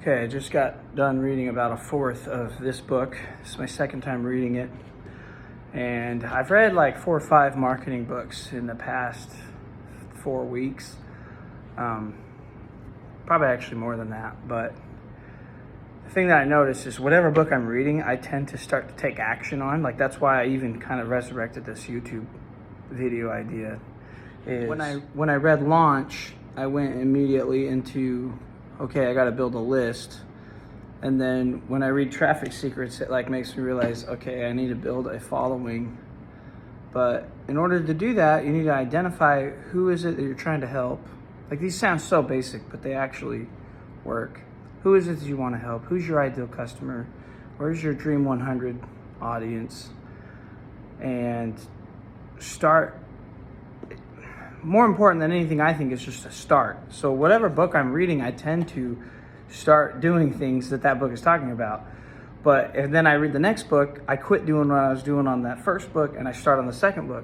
Okay, I just got done reading about a fourth of this book. This is my second time reading it. And I've read like 4 or 5 marketing books in the past 4 weeks. Probably actually more than that. But the thing that I noticed is whatever book I'm reading, I tend to start to take action on. Like that's why I even kind of resurrected this YouTube video idea. When I read Launch, I went immediately into, okay, I got to build a list. And then when I read Traffic Secrets, it like makes me realize, okay, I need to build a following. But in order to do that, you need to identify who is it that you're trying to help. Like these sound so basic, but they actually work. Who is it that you want to help? Who's your ideal customer? Where's your Dream 100 audience? And start. More important than anything, I think, is just to start. So whatever book I'm reading, I tend to start doing things that book is talking about. But if then I read the next book, I quit doing what I was doing on that first book and I start on the second book.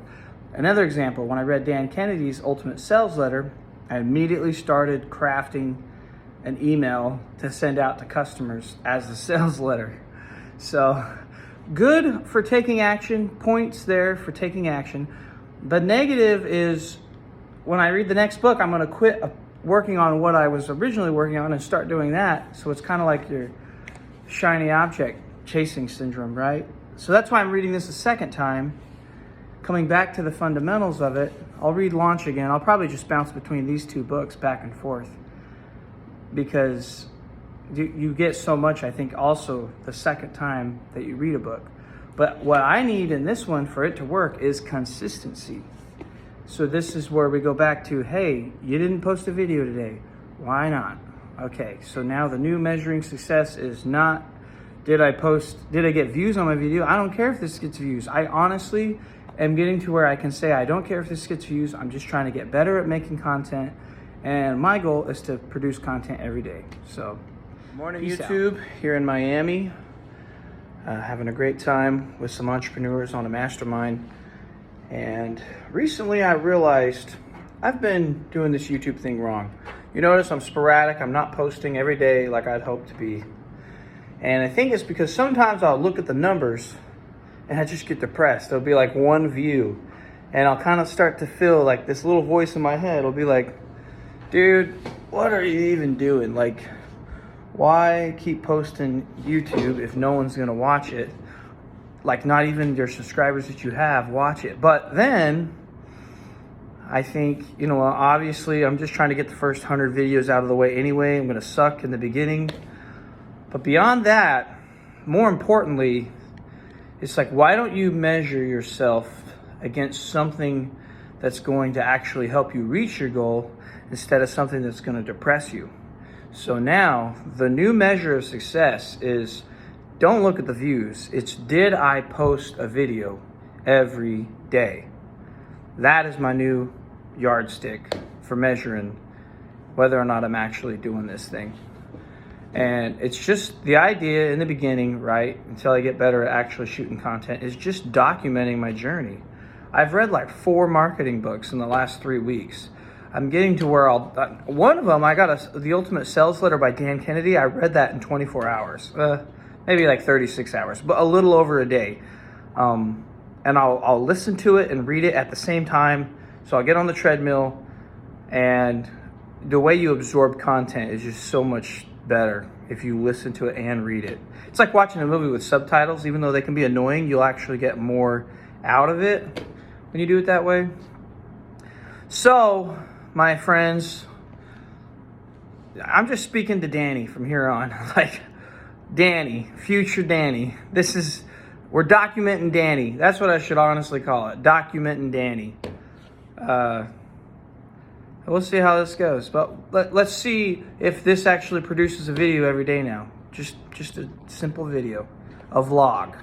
Another example, when I read Dan Kennedy's Ultimate Sales Letter, I immediately started crafting an email to send out to customers as the sales letter. So good for taking action, points there for taking action. The negative is when I read the next book, I'm going to quit working on what I was originally working on and start doing that. So it's kind of like your shiny object chasing syndrome, right? So that's why I'm reading this a second time, coming back to the fundamentals of it. I'll read Launch again. I'll probably just bounce between these 2 books back and forth because you get so much, I think, also the second time that you read a book. But what I need in this one for it to work is consistency. So this is where we go back to, hey, you didn't post a video today. Why not? Okay, so now the new measuring success is not, did I get views on my video? I don't care if this gets views. I honestly am getting to where I can say, I don't care if this gets views. I'm just trying to get better at making content. And my goal is to produce content every day. So, morning YouTube, here in Miami. Having a great time with some entrepreneurs on a mastermind. And recently I realized I've been doing this YouTube thing wrong. You notice I'm sporadic. I'm not posting every day like I'd hoped to be. And I think it's because sometimes I'll look at the numbers and I just get depressed. There'll be like 1 view and I'll kind of start to feel like this little voice in my head will be like, dude, what are you even doing? Like, why keep posting YouTube if no one's gonna watch it? Like not even your subscribers that you have watch it. But then I think, obviously I'm just trying to get the first 100 videos out of the way anyway. I'm going to suck in the beginning. But beyond that, more importantly, it's like, why don't you measure yourself against something that's going to actually help you reach your goal instead of something that's going to depress you? So now the new measure of success is, don't look at the views. It's, did I post a video every day? That is my new yardstick for measuring whether or not I'm actually doing this thing. And it's just the idea in the beginning, right, until I get better at actually shooting content, is just documenting my journey. I've read like 4 marketing books in the last 3 weeks. I'm getting to where one of them, I got The Ultimate Sales Letter by Dan Kennedy. I read that in 24 hours. Maybe like 36 hours, but a little over a day. And I'll listen to it and read it at the same time. So I'll get on the treadmill, and the way you absorb content is just so much better if you listen to it and read it. It's like watching a movie with subtitles. Even though they can be annoying, you'll actually get more out of it when you do it that way. So, my friends, I'm just speaking to Danny from here on. Like, Danny, future Danny. We're documenting Danny. That's what I should honestly call it. Documenting Danny. We'll see how this goes. But let's see if this actually produces a video every day now. Just a simple video. A vlog.